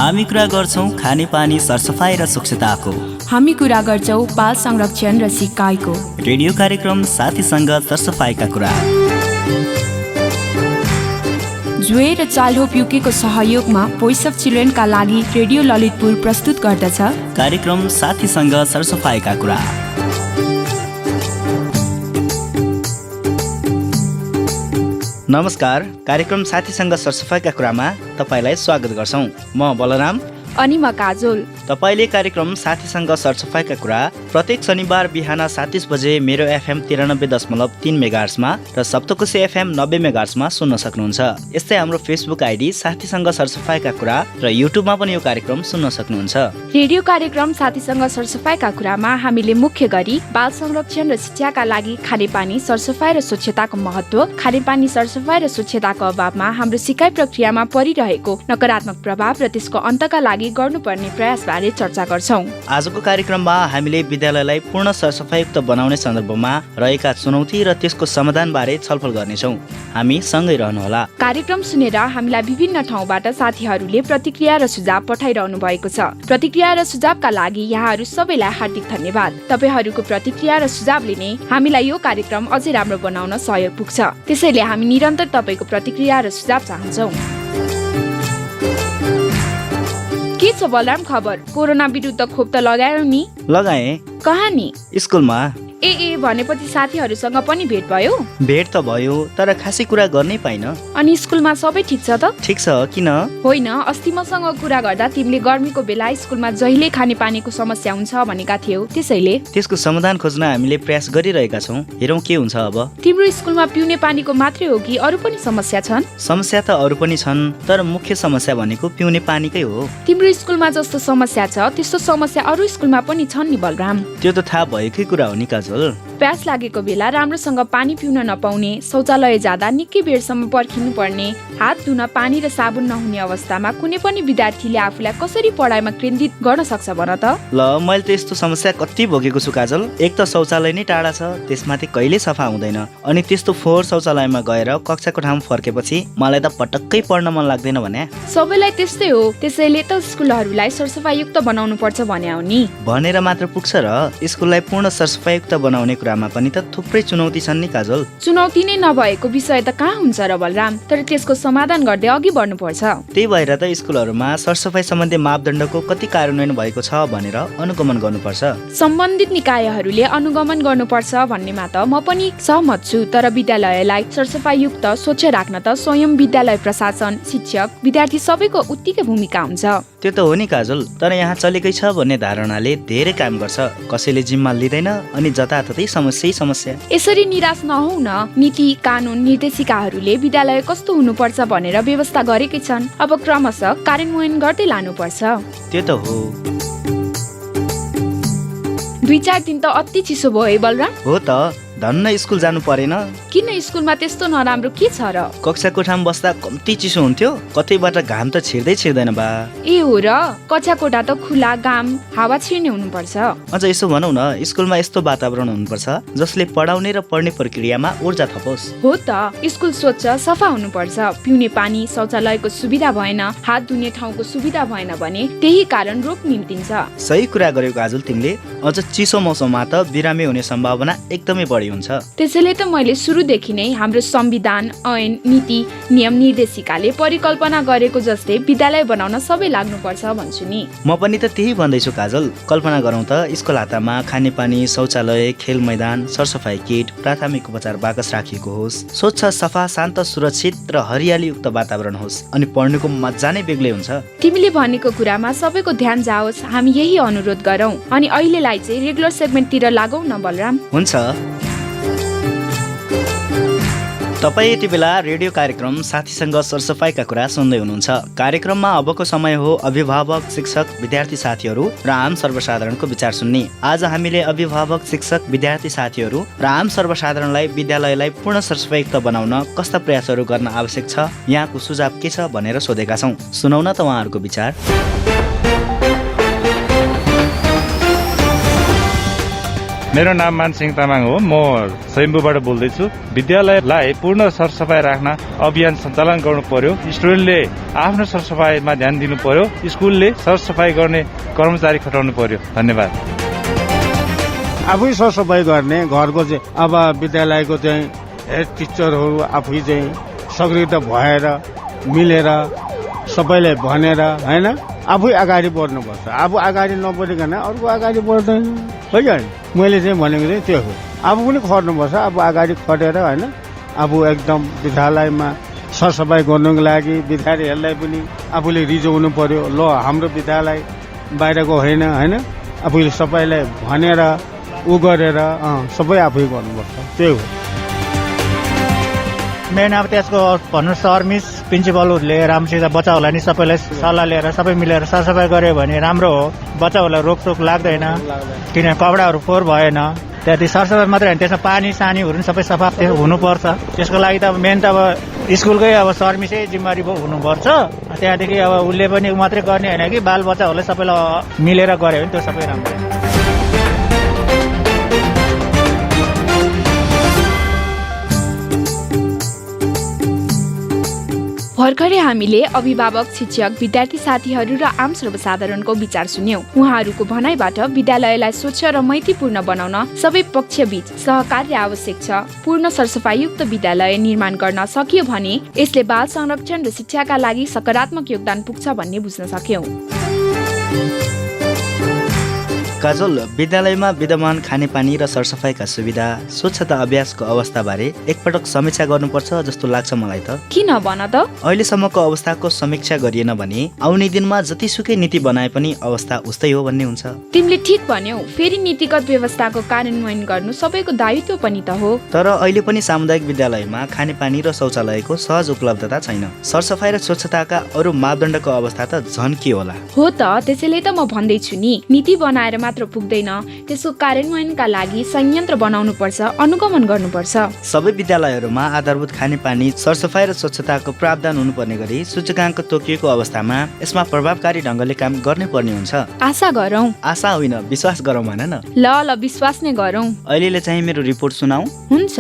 हामी कुरा गर्छौं खानेपानी सरसफाई र स्वच्छताको। हामी कुरा गर्छौं बाल संरक्षण र सिकाइको। रेडियो कार्यक्रम साथीसँग सरसफाइका कुरा। जुए र चाइल्ड होप युकेको सहयोगमा भोइस अफ चिल्ड्रेनका लागि रेडियो ललितपुर प्रस्तुत गर्दछ कार्यक्रम साथीसँग सरसफाइका कुरा। नमस्कार, कार्यक्रम साथीसँग सरसफाइका कुरामा तपाईलाई स्वागत गर्छौं। म बलराम अनि म काजोल। तपाईले कार्यक्रम साथीसँग सरसफाइका कुरा प्रत्येक शनिबार बिहान 7:30 बजे मेरो एफएम 93.3 मेगाहर्जमा र सप्तकोशी एफएम 90 मेगाहर्जमा सुन्न सक्नुहुन्छ। यस्तै हाम्रो फेसबुक आइडी साथीसँग सरसफाइका कुरा र युट्युबमा पनि यो कार्यक्रम सुन्न सक्नुहुन्छ। रेडियो कार्यक्रम साथीसँग सरसफाइका कुरामा हामीले मुख्य गरी बाल संरक्षण र शिक्षाका लागि खानेपानी सरसफाइ र स्वच्छताको महत्त्व, खानेपानी सरसफाइ र स्वच्छताको अभावमा हाम्रो सिकाइ प्रक्रियामा परिरहेको नकारात्मक प्रभाव र त्यसको अन्तका लागि गर्नुपर्ने प्रयासबारे चर्चा गर्छौं। आजको कार्यक्रममा हामीले विद्यालयलाई पूर्ण सरसफाइयुक्त बनाउने सन्दर्भमा रहेका चुनौती र त्यसको समाधानबारे छलफल गर्नेछौं। हामी सँगै रहनुहोला। कार्यक्रम सुनेर हामीलाई विभिन्न ठाउँबाट साथीहरूले प्रतिक्रिया र सुझाव पठाइरहनु भएको छ। प्रतिक्रिया र सुझावका लागि यहाँहरू सबैलाई हार्दिक धन्यवाद। तपाईहरूको प्रतिक्रिया र सुझावले नै हामीलाई यो कार्यक्रम अझै राम्रो बनाउन सहयोग पुग्छ। त्यसैले हामी निरन्तर तपाईको प्रतिक्रिया र सुझाव चाहन्छौं। के छ बलराम खबर? कोरोना विरुद्ध खोप त लगायौ नि? लगाए। कहाँ नि? स्कुलमा। ए भनेपछि साथीहरूसँग पनि भेट भयो? भेट त भयो, तर खासै कुरा गर्नै पाइन। अनि स्कुलमा सबै ठिक छ त? ठिक छ, किन? होइन, अस्ति मसँग कुरा गर्दा तिमीले गर्मीको बेला स्कुलमा जहिले खानेपानीको समस्या हुन्छ भनेका थियौ, त्यसैले त्यसको समाधान खोज्न हामीले प्रयास गरिरहेका छौं। हेरौं के हुन्छ अब। तिम्रो स्कुलमा पिउने पानीको मात्रै हो कि अरू पनि समस्या छन्? समस्या त अरू पनि छन्, तर मुख्य समस्या भनेको पिउने पानीकै हो। तिम्रो स्कुलमा जस्तो समस्या छ त्यस्तो समस्या अरू स्कुलमा पनि छन् नि बलराम? त्यो त थाहा भएकै कुरा हो नि काजल। प्यास लागेको बेला राम्रोसँग पानी पिउन नपाउने, शौचालय जाँदा निकै बेरसम्म पर्खिनु पर्ने, हात धुन पानी र साबुन नहुने अवस्थामा कुनै पनि विद्यार्थीले आफूलाई कसरी पढाइमा केन्द्रित गर्न सक्छ भन त? ल, मैले त यस्तो समस्या कति भोगेको छु काजल। एक त शौचालय नै टाढा छ, त्यसमाथि कहिले सफा हुँदैन, अनि त्यस्तो फोहोर शौचालयमा गएर कक्षाको ठाउँ फर्केपछि मलाई त पटक्कै पढ्न मन लाग्दैन भने। सबैलाई त्यस्तै हो, त्यसैले त स्कुलहरूलाई सरसफाइयुक्त बनाउनु पर्छ भने हो नि। भनेर मात्र पुग्छ र? स्कुललाई पूर्ण सरसफाइयुक्त बनाउने कुरामा पनि त थुप्रै चुनौती छन् नि काजल। चुनौती नै नभएको विषय त कहाँ हुन्छ र बलराम? तर त्यसको समाधान गर्दै अघि बढ्नु पर्छ। त्यही भएर त स्कुलहरूमा सरसफाइ सम्बन्धी मापदण्डको कति कार्यान्वयन भएको छ भनेर अनुगमन गर्नुपर्छ। सम्बन्धित निकायहरूले अनुगमन गर्नुपर्छ भन्नेमा त म पनि सहमत छु, तर विद्यालयलाई सरसफाइयुक्त स्वच्छ राख्न त स्वयं विद्यालय प्रशासन, शिक्षक, विद्यार्थी सबैको उत्तिकै भूमिका हुन्छ। त्यो त हो नि काजल, तर यहाँ चलेकै छ भन्ने धारणाले धेरै काम गर्छ। कसैले जिम्मा लिँदैन अनि जताततै समस्या। यसरी निराश नहौ न। नीति, कानुन, निर्देशिकाहरूले विद्यालय कस्तो हुनुपर्छ भनेर व्यवस्था गरेकै छन्। अब क्रमशः कार्यान्वयन गर्दै लानुपर्छ। त्यो त हो। 2-4 दिन त अति चिसो भयो है बलराम? हो त, धन्न स्कुल जानु परेन। किन स्कुलमा त्यस्तो नराम्रो के छ र? कक्षा कोठामा बस्दा कम्ती चिसो हुन्थ्यो, कतैबाट घाम त छिर्दैन बा। ए हो र? कक्षा कोठा त खुला, घाम हावा छिर्ने हुनुपर्छ। अझ यसो भनौ न, स्कुलमा यस्तो वातावरण हुनुपर्छ जसले पढाउने र पढ्ने प्रक्रियामा ऊर्जा थपोस्। हो त, स्कुल स्वच्छ सफा हुनुपर्छ। पिउने पानी, शौचालयको सुविधा भएन, हात धुने ठाउँको सुविधा भएन भने त्यही कारण रोग निम्तिन्छ। सही कुरा गर्यौ काजल तिमीले। अझ चिसो मौसममा त बिरामी हुने सम्भावना एकदमै बढी हुन्छ। त्यसैले त मैले सुरुदेखि नै हाम्रो संविधान, ऐन, नीति, नियम, निर्देशिकाले परिकल्पना गरेको जस्तै विद्यालय बनाउन सबै लाग्नुपर्छ भन्छु नि। म पनि त त्यही भन्दैछु काजल। कल्पना गरौँ त, स्कुल हातामा खानेपानी, शौचालय, खेल मैदान, सरसफाइ किट, प्राथमिक उपचार बाकस राखिएको होस्, स्वच्छ, सफा, शान्त, सुरक्षित र हरियालीयुक्त वातावरण होस्, अनि पढ्नुको मजा नै बेग्लै हुन्छ। तिमीले भनेको कुरामा सबैको ध्यान जाओस्, हामी यही अनुरोध गरौँ। अनि अहिलेलाई चाहिँ रेगुलर सेगमेन्टतिर लागौँ न बलराम? हुन्छ। तपाईँ यति बेला रेडियो कार्यक्रम साथीसँग सरसफाइका कुरा सुन्दै हुनुहुन्छ। कार्यक्रममा अबको समय हो अभिभावक, शिक्षक, विद्यार्थी साथीहरू र आम सर्वसाधारणको विचार सुन्ने। आज हामीले अभिभावक, शिक्षक, विद्यार्थी साथीहरू र आम सर्वसाधारणलाई विद्यालयलाई पूर्ण सरसफाइयुक्त बनाउन कस्ता प्रयासहरू गर्न आवश्यक छ, यहाँको सुझाव के छ भनेर सोधेका छौँ। सुनौ न त उहाँहरूको विचार। मेरो नाम मानसिंह तामाङ हो। म स्वयम्भूबाट बोल्दैछु। विद्यालयलाई पूर्ण सरसफाई राख्न अभियान सञ्चालन गर्नु पर्यो। स्टुडेन्टले आफ्नो सरसफाईमा ध्यान दिनु पर्यो। स्कुलले सरसफाई गर्ने कर्मचारी खटाउनु पर्यो। धन्यवाद। आफै सरसफाई गर्ने घरको चाहिँ अब विद्यालयको चाहिँ हेड टिचरहरू आफै चाहिँ सक्रिय भएर मिलेर सबैले भनेर हैन आफै अगाडि बढ्नुपर्छ। आफू अगाडि नबढिकन अर्को अगाडि बढ्दैन हो कि होइन। मैले चाहिँ भनेको चाहिँ त्यो हो। आफू पनि खट्नुपर्छ। आफू अगाडि खटेर होइन आफू एकदम विद्यालयमा सरसफाई गर्नुको लागि विद्यार्थीहरूलाई पनि आफूले रिझाउनु पर्यो। ल हाम्रो विद्यालय बाहिरको होइन होइन आफूले सबैलाई भनेर ऊ गरेर सबै आफै गर्नुपर्छ। त्यही हो। मेन अब त्यसको भन्नु सर मिस प्रिन्सिपलहरूले राम्रोसित बच्चाहरूलाई नि सबैलाई सल्लाह लिएर सबै मिलेर सरसफाई गऱ्यो भने राम्रो हो। बच्चाहरूलाई रोकटोक लाग्दैन किनभने कपडाहरू फोहोर भएन। त्यहाँदेखि सरसफाई मात्रै होइन त्यसमा पानी सानीहरू पनि सबै सफा हुनुपर्छ। त्यसको लागि त अब मेन त अब स्कुलकै अब सर मिसै जिम्मेवारी हुनुपर्छ। त्यहाँदेखि अब उसले पनि मात्रै गर्ने होइन कि बाल बच्चाहरूलाई सबैलाई मिलेर गऱ्यो भने त्यो सबै राम्रो। भर्खरै हामीले अभिभावक, शिक्षक, विद्यार्थी साथीहरू र आम सर्वसाधारणको विचार सुन्यौं। उहाँहरूको भनाइबाट विद्यालयलाई स्वच्छ र मैत्रीपूर्ण बनाउन सबै पक्षबीच सहकार्य आवश्यक छ। पूर्ण सरसफाईयुक्त विद्यालय निर्माण गर्न सकियो भने यसले बाल संरक्षण र शिक्षाका लागि सकारात्मक योगदान पुग्छ भन्ने बुझ्न सक्यौं। काजल, विद्यालयमा विद्यमान खानेपानी र सरसफाइका सुविधा, स्वच्छता अभ्यासको अवस्थाबारे एकपटक समीक्षा गर्नुपर्छ जस्तो लाग्छ मलाई त। किन भन त? अहिलेसम्मको अवस्थाको समीक्षा गरिएन भने आउने दिनमा जतिसुकै नीति बनाए पनि अवस्था उस्तै हो भन्ने हुन्छ। तिमीले ठिक भन्यौ। फेरि नीतिगत व्यवस्थाको कार्यान्वयन गर्नु सबैको दायित्व पनि त हो। तर अहिले पनि सामुदायिक विद्यालयमा खानेपानी र शौचालयको सहज उपलब्धता छैन। सरसफाई र स्वच्छताका अरू मापदण्डको अवस्था त झन् के होला। हो त, त्यसैले त म भन्दैछु नि, नीति बनाएर मात्र पुग्दैन, त्यसको कार्यान्वयनका लागि संयन्त्र बनाउनु पर्छ, अनुगमन गर्नुपर्छ। सबै विद्यालयहरूमा आधारभूत खानेपानी, सरसफाई र स्वच्छताको प्रावधान हुनुपर्ने गरी सूचकाङ्क तोकिएको अवस्थामा यसमा प्रभावकारी ढङ्गले काम गर्नै पर्ने हुन्छ। आशा गरौँ। आशा होइन, विश्वास गरौँ भन न। ल विश्वास नै गरौँ। अहिले चाहिँ मेरो रिपोर्ट सुनाऊ। हुन्छ।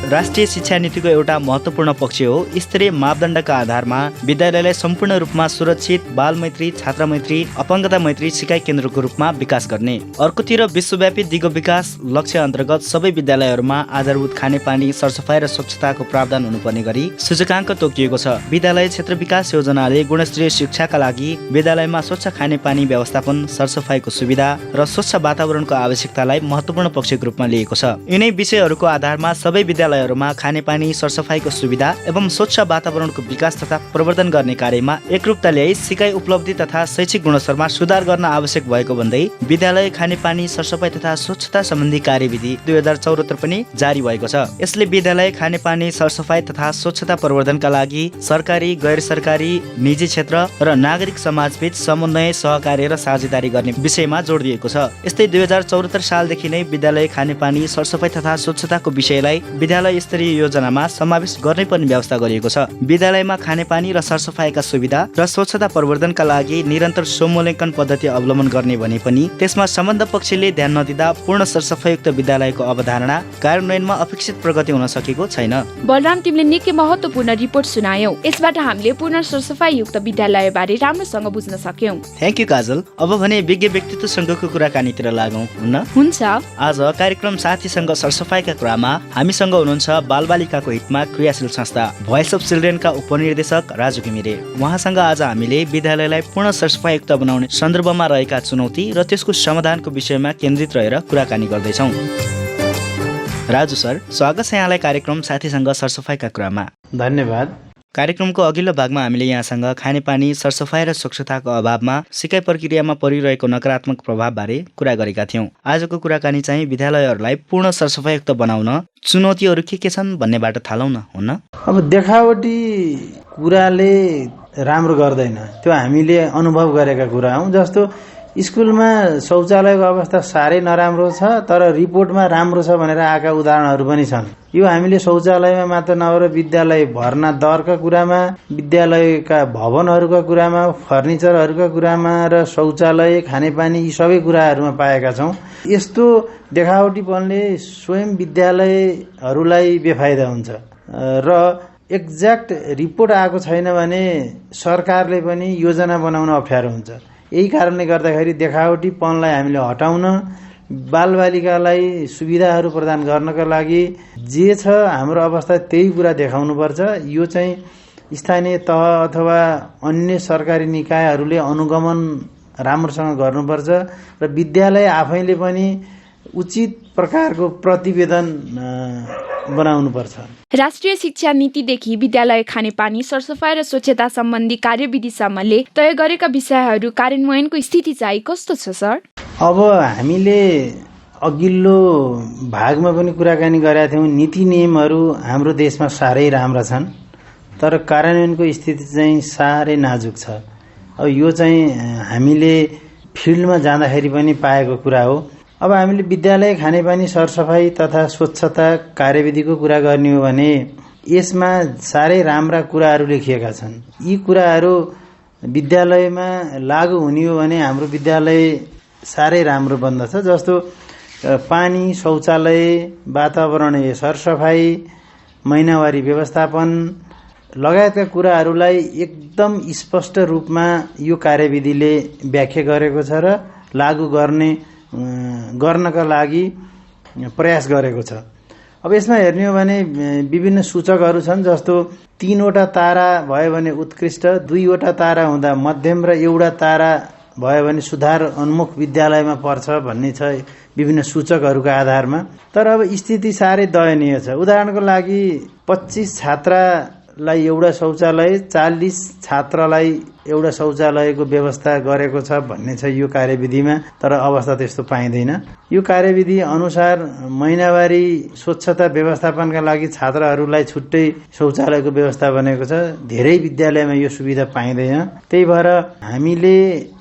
राष्ट्रिय शिक्षा नीतिको एउटा महत्त्वपूर्ण पक्ष हो स्तरीय मापदण्डका आधारमा विद्यालयलाई सम्पूर्ण रूपमा सुरक्षित, बालमैत्री, छात्रमैत्री, अपङ्गता मैत्री सिकाइ केन्द्रको रूपमा विकास गर्ने। अर्कोतिर विश्वव्यापी दिगो विकास लक्ष्य अन्तर्गत सबै विद्यालयहरूमा आधारभूत खानेपानी, सरसफाई र स्वच्छताको प्रावधान हुनुपर्ने गरी सूचकाङ्क तोकिएको छ। विद्यालय क्षेत्र विकास योजनाले गुणस्तरीय शिक्षाका लागि विद्यालयमा स्वच्छ खानेपानी व्यवस्थापन, सरसफाईको सुविधा र स्वच्छ वातावरणको आवश्यकतालाई महत्त्वपूर्ण पक्षको रूपमा लिएको छ। यिनै विषयहरूको आधारमा सबै विद्यालयहरूमा खानेपानी, सरसफाईको सुविधा एवं स्वच्छ वातावरणको विकास तथा प्रवर्धन गर्ने कार्यमा एकरूपता ल्याई सिकाइ उपलब्धि तथा शैक्षिक गुणस्तरमा सुधार गर्न आवश्यक भएको भन्दै विद्यालय खानेपानी, सरसफाई तथा स्वच्छता सम्बन्धी कार्यविधि 2074 पनि जारी भएको छ। यसले विद्यालय खानेपानी, सरसफाई तथा स्वच्छता प्रवर्धनका लागि सरकारी, गैर सरकारी, निजी क्षेत्र र नागरिक समाजबीच समन्वय, सहकार्य र साझेदारी गर्ने विषयमा जोड दिएको छ। यस्तै 2074 सालदेखि नै विद्यालय खानेपानी, सरसफाई तथा स्वच्छताको विषयलाई विद्यालय स्तरीय योजनामा समावेश गर्ने पर्ने व्यवस्था गरिएको छ। विद्यालयमा खानेपानी र सरसफाईका सुविधा र स्वच्छता प्रवर्धनका लागि निरन्तर स्वमूल्याङ्कन पद्धति अवलम्बन गर्ने भने पनि त्यसमा सम्बन्ध पक्षले ध्यान नदिँदा पूर्ण सरसफाईयुक्त विद्यालयको अवधारणा कार्यान्वयनमा अपेक्षित प्रगति हुन सकेको छैन। बलराम, तिमीले निकै महत्त्वपूर्ण रिपोर्ट सुनायौ। यसबाट हामीले पूर्ण सरसफाईयुक्त विद्यालय बारे राम्रोसँग बुझ्न सक्यौं। थ्यांक यू काजल। अब भने विज्ञ व्यक्तित्वसँगको कुराकानीतिर लागौं, हुन्न? हुन्छ। आज कार्यक्रम साथीसँग सरसफाईका कुरामा हामीसँग हुनुहुन्छ बालबालिकाको हितमा क्रियाशील संस्था भोइस अफ चिल्ड्रेनका उपनिर्देशक राजु घिमिरे। उहाँसँग आज हामीले विद्यालयलाई पूर्ण सरसफाईयुक्त बनाउने सन्दर्भमा रहेका चुनौती र त्यसको समाधानको विषयमा केन्द्रित रहेर कुराकानी गर्दैछौँ। राजु सर, स्वागत छ यहाँलाई कार्यक्रम साथीसँग सरसफाईका कुरामा। धन्यवाद। कार्यक्रमको अघिल्लो भागमा हामीले यहाँसँग खानेपानी, सरसफाई र स्वच्छताको अभावमा सिकाइ प्रक्रियामा परिरहेको नकारात्मक प्रभावबारे कुरा गरेका थियौँ। आजको कुराकानी चाहिँ विद्यालयहरूलाई पूर्ण सरसफाईयुक्त बनाउन चुनौतीहरू के छन् भन्नेबाट थालौँ न, हुन्न? अब देखावटी कुराले राम्रो गर्दैन, त्यो हामीले अनुभव गरेका कुरा हौँ। जस्तो स्कुलमा शौचालयको अवस्था साह्रै नराम्रो छ, तर रिपोर्टमा राम्रो छ भनेर आएका उदाहरणहरू पनि छन्। यो हामीले शौचालयमा मात्र नभएर विद्यालय भर्ना दरका कुरामा, विद्यालयका भवनहरूका कुरामा, फर्निचरहरूका कुरामा र शौचालय, खानेपानी यी सबै कुराहरूमा पाएका छौँ। यस्तो देखावटीपनले स्वयं विद्यालयहरूलाई बेफाइदा हुन्छ र एक्ज्याक्ट रिपोर्ट आएको छैन भने सरकारले पनि योजना बनाउन अप्ठ्यारो हुन्छ। यही कारणले गर्दाखेरि देखावटीपनलाई हामीले हटाउन, बालबालिकालाई सुविधाहरू प्रदान गर्नका लागि जे छ हाम्रो अवस्था त्यही कुरा देखाउनुपर्छ। यो चाहिँ स्थानीय तह अथवा अन्य सरकारी निकायहरूले अनुगमन राम्रोसँग गर्नुपर्छ र विद्यालय आफैले पनि उचित प्रकारको प्रतिवेदन बनाउनुपर्छ। राष्ट्रिय शिक्षा नीतिदेखि विद्यालय खानेपानी, सरसफाई र स्वच्छता सम्बन्धी कार्यविधिसम्मले तय गरेका विषयहरू कार्यान्वयनको स्थिति चाहिँ कस्तो छ सर? अब हामीले अघिल्लो भागमा पनि कुराकानी गरेका थियौँ, नीति नियमहरू हाम्रो देशमा साह्रै राम्रा छन्, तर कार्यान्वयनको स्थिति चाहिँ साह्रै नाजुक छ। अब यो चाहिँ हामीले फिल्डमा जाँदाखेरि पनि पाएको कुरा हो। अब हामीले विद्यालय खानेपानी सरसफाई तथा स्वच्छता कार्यविधिको कुरा गर्ने हो भने यसमा साह्रै राम्रा कुराहरू लेखिएका छन्। यी कुराहरू विद्यालयमा लागू हुने हो भने हाम्रो विद्यालय साह्रै राम्रो बन्दछ। जस्तो पानी, शौचालय, वातावरणीय सरसफाई, महिनावारी व्यवस्थापन लगायतका कुराहरूलाई एकदम स्पष्ट रूपमा यो कार्यविधिले व्याख्या गरेको छ र लागू गर्नका लागि प्रयास गरेको छ। अब यसमा हेर्ने हो भने विभिन्न सूचकहरू छन्, जस्तो 3 वटा तारा भयो भने उत्कृष्ट, 2 वटा तारा हुँदा मध्यम र 1 वटा तारा भयो भने सुधार उन्मुख विद्यालयमा पर्छ भन्ने छ विभिन्न सूचकहरूका आधारमा। तर अब स्थिति साह्रै दयनीय छ। उदाहरणको लागि 25 छात्रालाई एउटा शौचालय, 40 छात्रलाई एउटा शौचालयको व्यवस्था गरेको छ भन्ने छ यो कार्यविधिमा, तर अवस्था त्यस्तो पाइँदैन। यो कार्यविधि अनुसार महिनावारी स्वच्छता व्यवस्थापनका लागि छात्रहरूलाई छुट्टै शौचालयको व्यवस्था बनेको छ। धेरै विद्यालयमा यो सुविधा पाइँदैन। त्यही भएर हामीले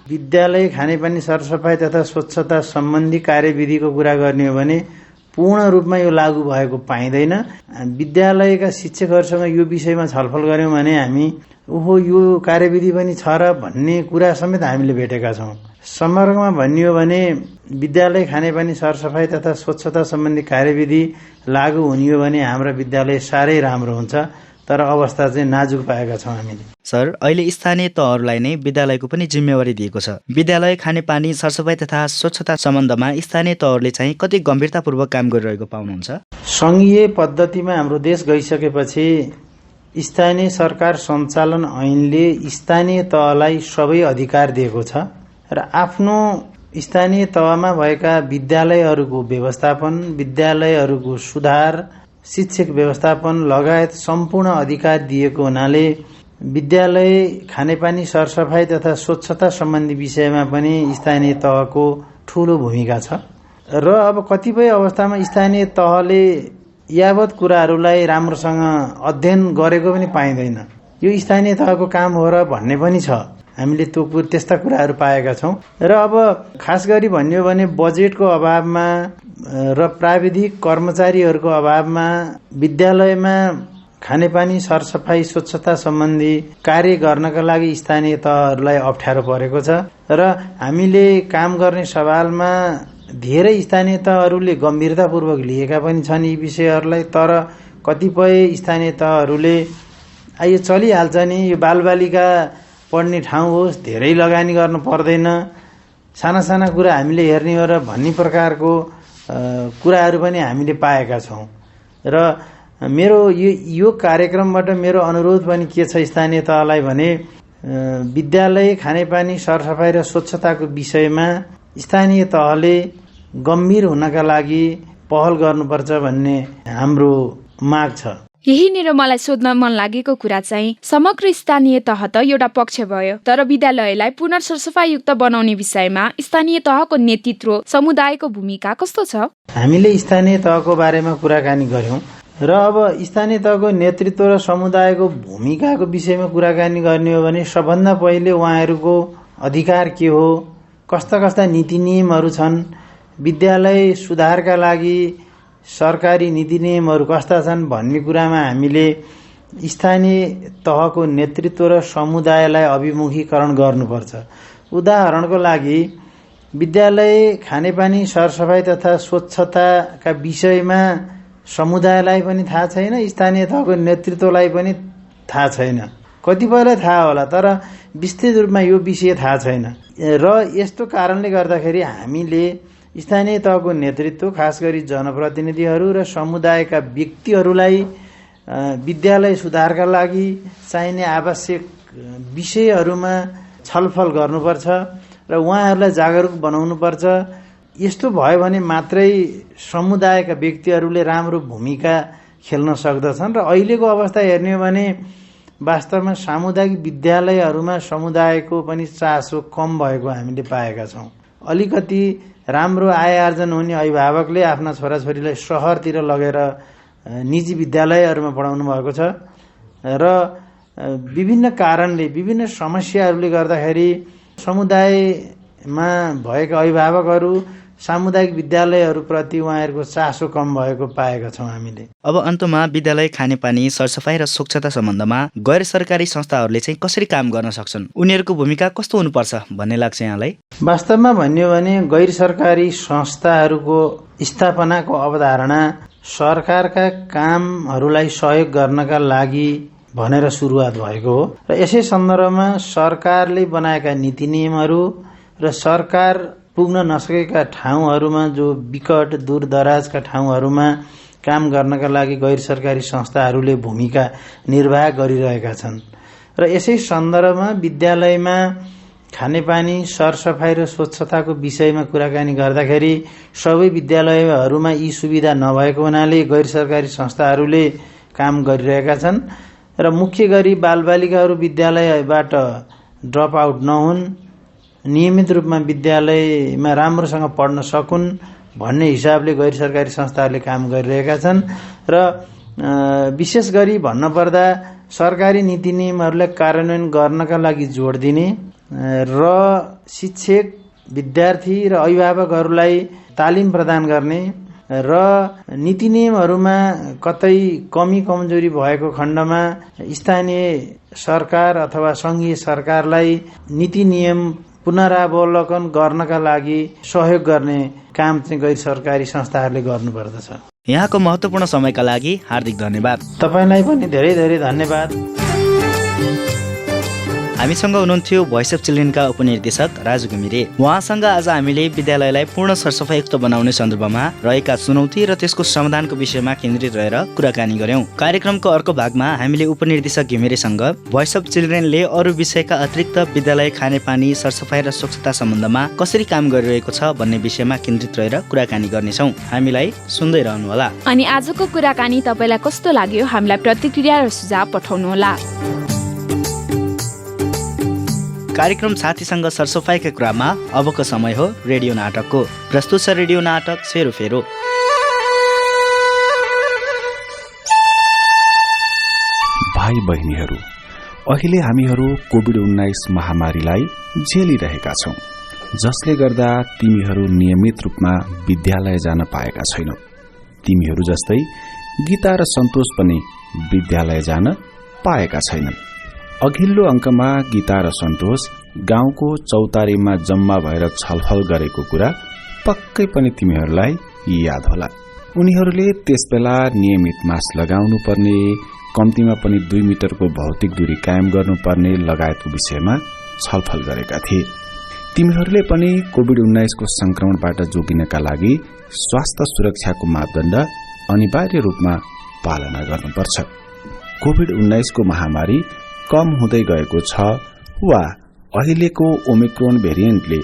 विद्यालय खानेपानी सरसफाई तथा स्वच्छता सम्बन्धी कार्यविधिको कुरा गर्ने हो भने पूर्ण रूपमा यो लागू भएको पाइँदैन। विद्यालयका शिक्षकहरूसँग यो विषयमा छलफल गर्यौं भने हामी यो कार्यविधि पनि छ र भन्ने कुरा समेत हामीले भेटेका छौं। समग्रमा भनियो भने विद्यालय खानेपानी सरसफाई तथा स्वच्छता सम्बन्धी कार्यविधि लागू हुने हो भने हाम्रो विद्यालय साह्रै राम्रो हुन्छ, तर अवस्था चाहिँ नाजुक पाएका छौं हामीले। सर, अहिले स्थानीय तहहरूलाई नै विद्यालयको पनि जिम्मेवारी दिएको छ। विद्यालय खानेपानी सरसफाई तथा स्वच्छता सम्बन्धमा स्थानीय तहहरूले चाहिँ कति गम्भीरतापूर्वक काम गरिरहेको पाउनुहुन्छ? संघीय पद्धतिमा हाम्रो देश गइसकेपछि स्थानीय सरकार सञ्चालन ऐनले स्थानीय तहलाई सबै अधिकार दिएको छ र आफ्नो स्थानीय तहमा भएका विद्यालयहरूको व्यवस्थापन, विद्यालयहरूको सुधार, शिक्षक व्यवस्थापन लगायत सम्पूर्ण अधिकार दिएको हुनाले विद्यालय खानेपानी सरसफाई तथा स्वच्छता सम्बन्धी विषयमा पनि स्थानीय तहको ठूलो भूमिका छ र अब कतिपय अवस्थामा स्थानीय तहले यावत कुराहरूलाई राम्रोसँग अध्ययन गरेको पनि पाइँदैन। यो स्थानीय तहको काम हो र भन्ने पनि छ। हामीले त्यस्ता कुराहरू पाएका छौं र अब खास गरी भन्यो भने बजेटको अभावमा र प्राविधिक कर्मचारीहरूको अभावमा विद्यालयमा खानेपानी सरसफाई स्वच्छता सम्बन्धी कार्य गर्नका लागि स्थानीय तहहरूलाई अप्ठ्यारो परेको छ र हामीले काम गर्ने सवालमा धेरै स्थानीय तहहरूले गम्भीरतापूर्वक लिएका पनि छन् यी विषयहरूलाई। तर कतिपय स्थानीय तहहरूले यो चलिहाल्छ नि, यो बालबालिका पढ्ने ठाउँ होस्, धेरै लगानी गर्नु पर्दैन, साना साना कुरा हामीले हेर्ने हो र भन्ने प्रकारको कुराहरू पनि हामीले पाएका छौं। र मेरो यो कार्यक्रमबाट मेरो अनुरोध पनि के छ स्थानीय तहलाई भने विद्यालय खानेपानी सरसफाई र स्वच्छताको विषयमा स्थानीय तहले गम्भीर हुनका लागि पहल गर्नुपर्छ भन्ने हाम्रो माग छ। यहीँनिर मलाई सोध्न मन लागेको कुरा चाहिँ समग्र स्थानीय तह त एउटा पक्ष भयो, तर विद्यालयलाई पुनर्सरसफाईयुक्त बनाउने विषयमा स्थानीय तहको नेतृत्व, समुदायको भूमिका कस्तो छ? हामीले स्थानीय तहको बारेमा कुराकानी गर्यौं र अब स्थानीय तहको नेतृत्व र समुदायको भूमिकाको विषयमा कुराकानी गर्ने हो भने सबभन्दा पहिले उहाँहरूको अधिकार के हो, कस्ता कस्ता नीति नियमहरू छन्, विद्यालय सुधारका लागि सरकारी नीति नियमहरू कस्ता छन् भन्ने कुरामा हामीले स्थानीय तहको नेतृत्व र समुदायलाई अभिमुखीकरण गर्नुपर्छ। उदाहरणको लागि विद्यालय खानेपानी सरसफाई तथा स्वच्छताका विषयमा समुदायलाई पनि थाहा छैन, स्थानीय तहको नेतृत्वलाई पनि थाहा छैन। कतिपयलाई थाहा होला तर विस्तृत रूपमा यो विषय थाहा छैन र यस्तो कारणले गर्दाखेरि हामीले स्थानीय तहको नेतृत्व, खास गरी जनप्रतिनिधिहरू र समुदायका व्यक्तिहरूलाई विद्यालय सुधारका लागि चाहिने आवश्यक विषयहरूमा छलफल गर्नुपर्छ र उहाँहरूलाई जागरुक बनाउनुपर्छ। यस्तो भयो भने मात्रै समुदायका व्यक्तिहरूले राम्रो भूमिका खेल्न सक्दछन्। र अहिलेको अवस्था हेर्ने हो भने वास्तवमा सामुदायिक विद्यालयहरूमा समुदायको पनि चासो कम भएको हामीले पाएका छौँ। अलिकति राम्रो आय आर्जन हुने अभिभावकले आफ्ना छोराछोरीलाई शहरतिर लगेर निजी विद्यालयहरूमा पढाउनु भएको छ र विभिन्न कारणले, विभिन्न समस्याहरूले गर्दाखेरि समुदायमा भएका अभिभावकहरू सामुदायिक विद्यालयहरूप्रति उहाँहरूको चासो कम भएको पाएका छौँ हामीले। अब अन्तमा विद्यालय खानेपानी सरसफाई र स्वच्छता सम्बन्धमा गैर सरकारी संस्थाहरूले चाहिँ कसरी काम गर्न सक्छन्, उनीहरूको भूमिका कस्तो हुनुपर्छ भन्ने लाग्छ यहाँलाई? वास्तवमा भन्यो भने गैर सरकारी संस्थाहरूको स्थापनाको अवधारणा सरकारका कामहरूलाई सहयोग गर्नका लागि भनेर सुरुवात भएको हो र यसै सन्दर्भमा सरकारले बनाएका नीति नियमहरू र सरकार पुग्न नसकेका ठाउँहरूमा, जो विकट दूरदराजका ठाउँहरूमा काम गर्नका लागि गैर सरकारी संस्थाहरूले भूमिका निर्वाह गरिरहेका छन् र यसै सन्दर्भमा विद्यालयमा खानेपानी सरसफाई र स्वच्छताको विषयमा कुराकानी गर्दाखेरि सबै विद्यालयहरूमा यी सुविधा नभएको हुनाले गैर सरकारी संस्थाहरूले काम गरिरहेका छन् र मुख्य गरी बालबालिकाहरू विद्यालयबाट ड्रप आउट नहुन्, नियमित रूपमा विद्यालयमा राम्रोसँग पढ्न सकुन् भन्ने हिसाबले गैर सरकारी संस्थाहरूले काम गरिरहेका छन् र विशेष गरी भन्नुपर्दा सरकारी नीति नियमहरूलाई कार्यान्वयन गर्नका लागि जोड दिने र शिक्षक, विद्यार्थी र अभिभावकहरूलाई तालिम प्रदान गर्ने र नीति नियमहरूमा कतै कमी कमजोरी भएको खण्डमा स्थानीय सरकार अथवा संघीय सरकारलाई नीति नियम पुनरावलोकन गर्नका लागि सहयोग गर्ने काम चाहिँ गैर सरकारी संस्थाहरूले गर्नुपर्दछ। यहाँको महत्त्वपूर्ण समयका लागि हार्दिक धन्यवाद। तपाईलाई पनि धेरै धेरै धन्यवाद। हामीसँग हुनुहुन्थ्यो भोइस अफ चिल्ड्रेनका उपनिर्देशक राजु घिमिरे। उहाँसँग आज हामीले विद्यालयलाई पूर्ण सरसफाइयुक्त बनाउने सन्दर्भमा रहेका चुनौती र त्यसको समाधानको विषयमा केन्द्रित रहेर कुराकानी गर्यौं। कार्यक्रमको अर्को भागमा हामीले उपनिर्देशक घिमिरेसँग भोइस अफ चिल्ड्रेनले अरू विषयका अतिरिक्त विद्यालय खानेपानी सरसफाई र स्वच्छता सम्बन्धमा कसरी काम गरिरहेको छ भन्ने विषयमा केन्द्रित रहेर कुराकानी गर्नेछौँ। हामीलाई सुन्दै रहनुहोला। अनि आजको कुराकानी तपाईँलाई कस्तो लाग्यो हामीलाई प्रतिक्रिया र सुझाव पठाउनुहोला। कार्यक्रम साथीसँग सरसफाइका कुरामा अबको समय हो रेडियो नाटकको। प्रस्तुत छ रेडियो नाटक सेरोफेरो। भाइ बहिनीहरू, अहिले हामीहरू कोभिड-19 महामारीलाई झेलिरहेका छौं, जसले गर्दा तिमीहरू नियमित रूपमा विद्यालय जान पाएका छैनौ। तिमीहरू जस्तै गीता र सन्तोष पनि विद्यालय जान पाएका छैनन्। अघिल्लो अंकमा गीता र सन्तोष गाउँको चौतारीमा जम्मा भएर छलफल गरेको कुरा पक्कै पनि तिमीहरूलाई याद होला। उनीहरूले त्यसबेला नियमित मास्क लगाउनु पर्ने, कम्तीमा पनि 2 मिटरको भौतिक दूरी कायम गर्नुपर्ने लगायतको विषयमा छलफल गरेका थिए। तिमीहरूले पनि कोभिड-19 को संक्रमणबाट जोगिनका लागि स्वास्थ्य सुरक्षाको मापदण्ड अनिवार्य रूपमा पालना गर्नुपर्छ। कोभिड-19 को महामारी कम हुँदै गएको छ वा अहिलेको ओमिक्रोन भेरिएन्टले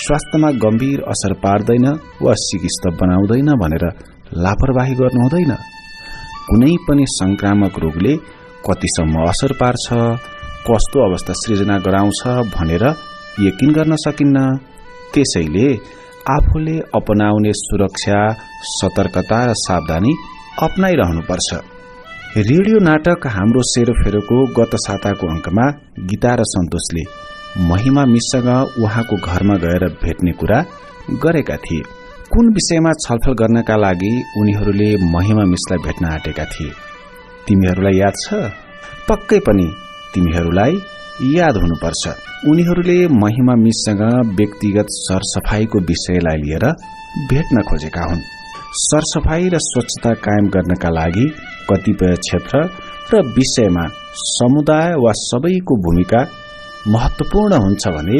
स्वास्थ्यमा गम्भीर असर पार्दैन वा सिकिस्त बनाउँदैन भनेर लापरवाही गर्नु हुँदैन। कुनै पनि संक्रामक रोगले कतिसम्म असर पार्छ, कस्तो अवस्था सृजना गराउँछ भनेर यकिन गर्न सकिन्न। त्यसैले आफूले अपनाउने सुरक्षा, सतर्कता र सावधानी अपनाइरहनुपर्छ। रेडियो नाटक हाम्रो सेरोफेरोको गत साताको अंकमा गीता र सन्तोषले महिमा मिससँग उहाँको घरमा गएर भेट्ने कुरा गरेका थिए। कुन विषयमा छलफल गर्नका लागि उनीहरूले महिमा मिसलाई भेट्न आँटेका थिए? तिमीहरूलाई याद छ? पक्कै पनि तिमीहरूलाई याद हुनुपर्छ। उनीहरूले महिमा मिससँग व्यक्तिगत सरसफाईको विषयलाई लिएर भेट्न खोजेका हुन्। सरसफाई र स्वच्छता कायम गर्नका लागि कतिपय क्षेत्र र विषयमा समुदाय वा सबैको भूमिका महत्वपूर्ण हुन्छ भने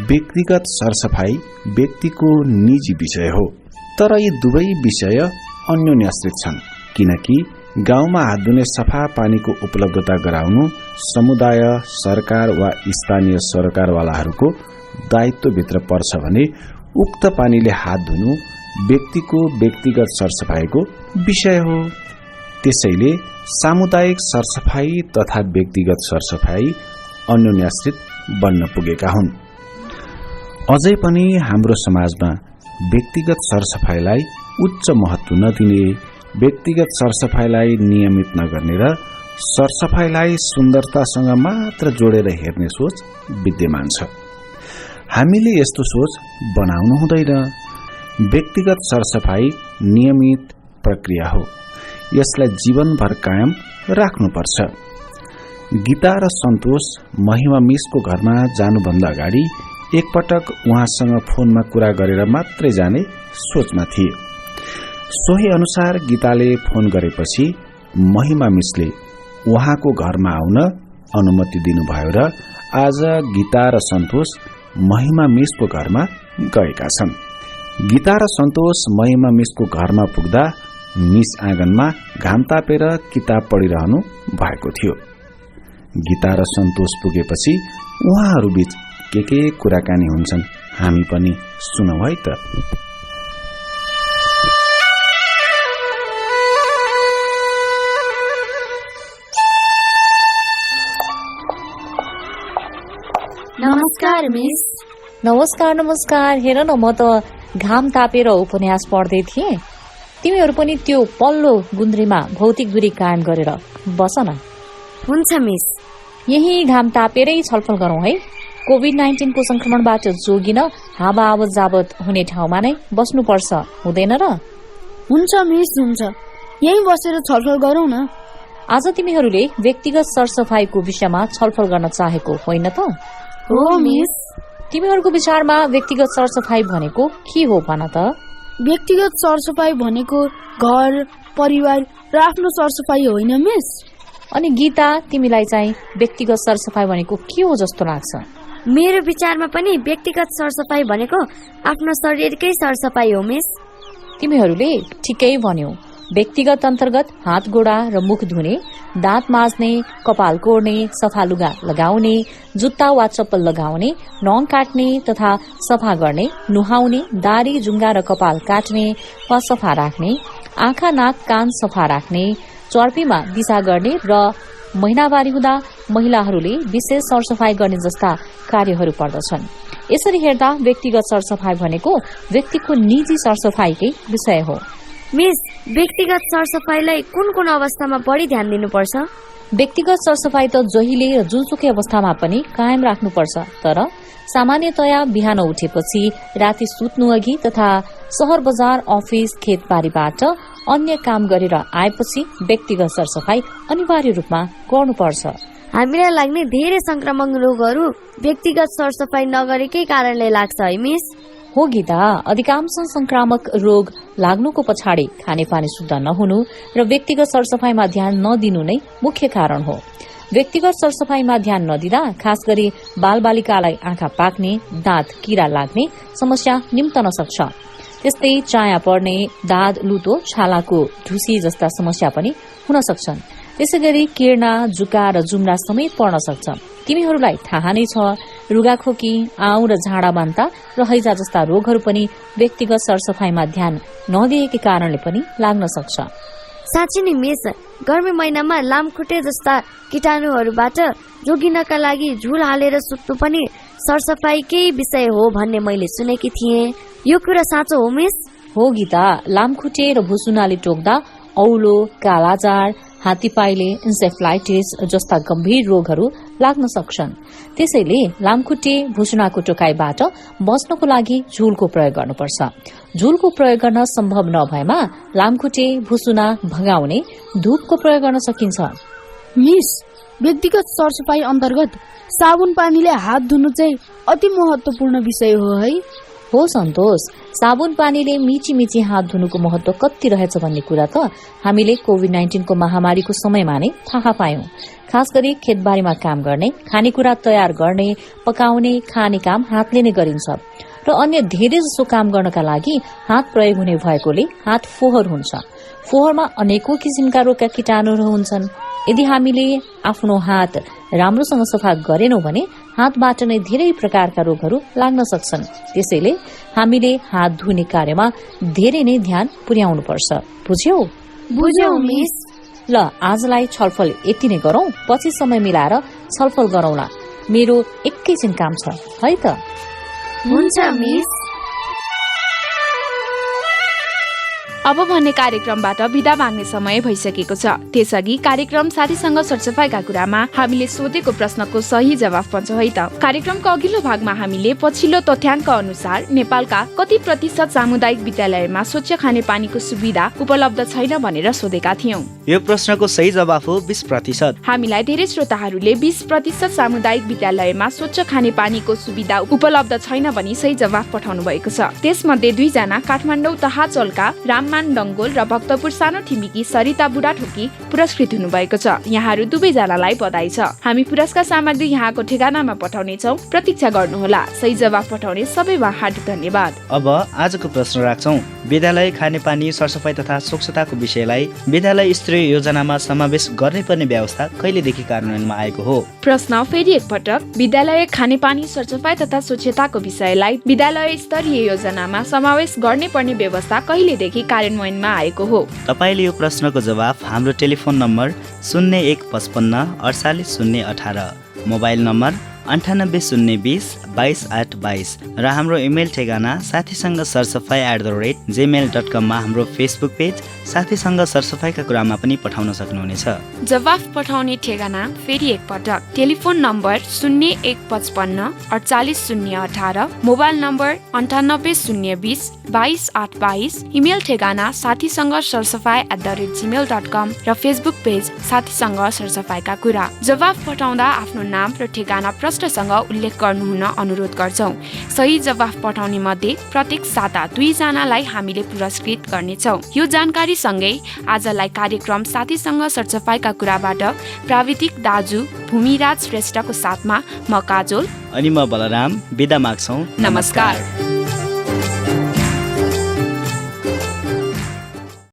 व्यक्तिगत सरसफाई व्यक्तिको निजी विषय हो। तर यी दुवै विषय अन्योन्याश्रित छन्, किनकि गाउँमा हात धुने सफा पानीको उपलब्धता गराउनु समुदाय, सरकार वा स्थानीय सरकारवालाहरूको दायित्वभित्र पर्छ भने उक्त पानीले हात धुनु व्यक्तिको व्यक्तिगत सरसफाईको विषय हो। त्यसैले सामुदायिक सरसफाई तथा व्यक्तिगत सरसफाई अन्योन्याश्रित बन्न पुगेका हुन्। अझै पनि हाम्रो समाजमा व्यक्तिगत सरसफाईलाई उच्च महत्व नदिने, व्यक्तिगत सरसफाईलाई नियमित नगर्ने र सरसफाईलाई सुन्दरतासँग मात्र जोडेर हेर्ने सोच विद्यमान छ। हामीले यस्तो सोच बनाउनु हुँदैन। व्यक्तिगत सरसफाई नियमित प्रक्रिया हो, यसलाई जीवनभर कायम राख्नुपर्छ। गीता र सन्तोष महिमा मिसको घरमा जानुभन्दा अगाडि एकपटक उहाँसँग फोनमा कुरा गरेर मात्रै जाने सोचमा थिए। सोही अनुसार गीताले फोन गरेपछि महिमा मिसले उहाँको घरमा आउन अनुमति दिनुभयो र आज गीता र सन्तोष महिमा मिसको घरमा गएका छन्। गीता र सन्तोष महिमा मिसको घरमा पुग्दा मिस आँगनमा घाम तापेर किताब पढिरहनु भएको थियो। गीता र सन्तोष पुगेपछि उहाँहरूबीच के कुराकानी हुन्छन्, हामी पनि सुनौ है त। नमस्कार मिस। नमस्कार नमस्कार। हेर न, म त घाम तापेर उपन्यास पढ्दै थिएँ। तिमीहरू पनि त्यो पल्लो गुन्द्रीमा भौतिक दूरी कायम गरेर बस न। हुन्छ मिस। यही घाम तापेरै छलफल गरौं है। कोभिड-19 को संक्रमणबाट जोगिन हावा आवत जावत हुने ठाउँमा नै बस्नुपर्छ, हुँदैन र? हुन्छ मिस, हुन्छ। यही बसेर छलफल गरौं न। आज तिमीहरूले व्यक्तिगत सरसफाईको विषयमा छलफल गर्न चाहेको होइन त? हो मिस। तिमीहरूको विचारमा व्यक्तिगत सरसफाई भनेको के हो भन त? व्यक्तिगत सरसफाई भनेको घर, परिवार र आफ्नो सरसफाई होइन मिस? अनि गीता, तिमीलाई चाहिँ व्यक्तिगत सरसफाई भनेको के हो जस्तो लाग्छ? मेरो विचारमा पनि व्यक्तिगत सरसफाई भनेको आफ्नो शरीरकै सरसफाई हो मिस। तिमीहरूले ठिकै भन्यौ। व्यक्तिगत अन्तर्गत हात गोडा र मुख धुने, दाँत माझ्ने, कपाल कोर्ने, सफा लुगा लगाउने, जुत्ता वा चप्पल लगाउने, नङ काट्ने तथा सफा गर्ने, नुहाउने, दारी जुङ्गा र कपाल काट्ने वा सफा राख्ने, आँखा नाक कान सफा राख्ने, चर्पीमा दिशा गर्ने र महिनावारी हुँदा महिलाहरूले विशेष सरसफाई गर्ने जस्ता कार्यहरू पर्दछन्। यसरी हेर्दा व्यक्तिगत सरसफाई भनेको व्यक्तिको निजी सरसफाईकै विषय हो। मिस, व्यक्तिगत सरसफाईलाई कुन कुन अवस्थामा बढी ध्यान दिनुपर्छ? व्यक्तिगत सरसफाई त जहिले र जुनसुकै अवस्थामा पनि कायम राख्नुपर्छ, तर सामान्यतया बिहान उठेपछि, राति सुत्नु अघि तथा शहर बजार, अफिस, खेतबारीबाट अन्य काम गरेर आएपछि व्यक्तिगत सरसफाई अनिवार्य रूपमा गर्नुपर्छ। हामीलाई लाग्ने धेरै संक्रमक रोगहरू व्यक्तिगत सरसफाई नगरेकै कारणले लाग्छ है मिस? हो गीता, अधिकांश संक्रामक रोग लाग्नुको पछाडि खानेपानी शुद्ध नहुनु र व्यक्तिगत सरसफाईमा ध्यान नदिनु नै मुख्य कारण हो। व्यक्तिगत सरसफाईमा ध्यान नदिँदा खास गरी बालबालिकालाई आँखा पाक्ने, दाँत किरा लाग्ने समस्या निम्तन सक्छ। त्यस्तै चाया पर्ने, दाद, लुतो, छालाको ढुसी जस्ता समस्या पनि हुन सक्छन्। त्यसैगरी किर्ना, जुका र जुम्रा समेत पर्न सक्छ। तिमीहरूलाई थाहा नै छ, रुगाखोकी, आउँ र झाडा बान्ता र हैजा जस्ता रोगहरू पनि व्यक्तिगत सरसफाईमा ध्यान नदिएकै कारणले पनि लाग्न सक्छ। साँच्चै नै मिस, गर्मी महिनामा लामखुट्टे जस्ता कीटाणुहरूबाट जोगिनका लागि झुल हालेर सुत्नु पनि सरसफाईकै विषय हो भन्ने मैले सुनेकी थिएँ। यो कुरा साँचो हो मिस? हो गीता, लामखुट्टे र भुसुनाले टोक्दा औलो, कालाजार, हात्तीपाइले, इन्सेफ्लाइटिस जस्ता गम्भीर रोगहरू लाग्न सक्छन्। त्यसैले लामखुट्टे, भुसुनाको टोकाइबाट बच्नको लागि झुलको प्रयोग गर्नुपर्छ। झुलको प्रयोग गर्न सम्भव नभएमा लामखुट्टे, भुसुना भगाउने धूपको प्रयोग गर्न सकिन्छ। मिस, व्यक्तिगत सरसफाई अन्तर्गत साबुन पानीले हात धुनु चाहिँ अति महत्वपूर्ण विषय हो है? हो सन्तोष, साबुन पानीले मिची हात धुनुको महत्व कति रहेछ भन्ने कुरा त हामीले कोभिड-19 को महामारीको समयमा नै थाहा पायौं। खास गरी खेतबारीमा काम गर्ने, खानेकुरा तयार गर्ने, पकाउने, खाने काम हातले नै गरिन्छ र अन्य धेरै जसो काम गर्नका लागि हात प्रयोग हुने भएकोले हात फोहोर हुन्छ। फोहोरमा अनेकौं किसिमका रोगका कीटाणुहरू हुन्छन्। यदि हामीले आफ्नो हात राम्रोसँग सफा गरेनौं भने हातबाट नै धेरै प्रकारका रोगहरू लाग्न सक्छन्। त्यसैले हामीले हात धुने कार्यमा धेरै नै ध्यान पुर्याउनुपर्छ। बुझ्यौ? बुझ्यौ मिस। ल, आजलाई छलफल यति नै गरौं, पछि समय मिलाएर छलफल गरौंला। मेरो एकैछिन काम छ है त। हुन्छ मिस। अब भन्ने कार्यक्रमबाट विदा माग्ने समय भइसकेको छ। त्यसअघि कार्यक्रम साथीसँग सरसफाइका कुरामा हामीले सोधेको प्रश्नको सही जवाफ पन्छौं है त। कार्यक्रमको अघिल्लो भागमा हामीले पछिल्लो तथ्याङ्क अनुसार नेपालका कति प्रतिशत सामुदायिक विद्यालयमा स्वच्छ खानेपानीको सुविधा उपलब्ध छैन भनेर सोधेका थियौं। यो प्रश्नको सही जवाफ हो 20%। हामीलाई धेरै श्रोताहरूले 20% सामुदायिक विद्यालयमा स्वच्छ खानेपानीको सुविधा उपलब्ध छैन भनी सही जवाफ पठाउनु भएको छ। त्यसमध्ये 2 जना काठमाडौँ तहाचलका राममान डंगोल र भक्तपुर सानो ठिमीकी सरिता बुढाथोकी पुरस्कृत हुनुभएको छ। यहाँहरू दुवै जनालाई बधाई छ। हामी पुरस्कार सामग्री यहाँको ठेगानामा पठाउने छौं, प्रतीक्षा गर्नुहोला। सही जवाफ पठाउने सबैमा हार्दिक धन्यवाद। अब आजको प्रश्न राख्छौं। विद्यालय खानेपानी सरसफाई तथा स्वच्छताको विषयलाई विद्यालय स्तरीय योजनामा समावेश गर्नुपर्ने व्यवस्था कहिलेदेखि कार्यान्वयनमा आएको हो? प्रश्न फेरि एकपटक। विद्यालय खानेपानी सरसफाई तथा स्वच्छताको विषयलाई विद्यालय स्तरीय योजनामा समावेश गर्नुपर्ने व्यवस्था कहिलेदेखि कार्यान्वयनमा आएको हो? तपाईले यो प्रश्नको जवाफ हाम्रो टेलिफोन नम्बर 0155 48018, मोबाइल नम्बर 9802022822 र हाम्रो इमेल ठेगाना साथीसँग सरसफाई@gmail.com मा हाम्रो फेसबुक पेज साथीसँग सरसफाइका कुरामा पनि पठाउन सक्नुहुनेछ। जवाफ पठाउने ठेगाना फेरि एकपटक। Telephone number 0155 48018, mobile number 9802022822, email ठेगाना साथीसँग सरसफाई@gmail.com र फेसबुक पेज साथीसँग सरसफाइका कुरा। जवाफ पठाउँदा आफ्नो नाम र ठेगाना प्रश्नसँग उल्लेख गर्नुहुन अनुरोध गर्छौं। सही जवाफ पठाउने मध्ये प्रत्येक साता 2 जनालाई हामीले पुरस्कृत गर्नेछौं। यो जानकारी सँगै आजलाई कार्यक्रम साथीसँग सरसफाइका कुराबाट प्राविधिक दाजु भूमिराज श्रेष्ठको साथमा म काजोल अनि म बलराम बिदा माग्छौं। नमस्कार।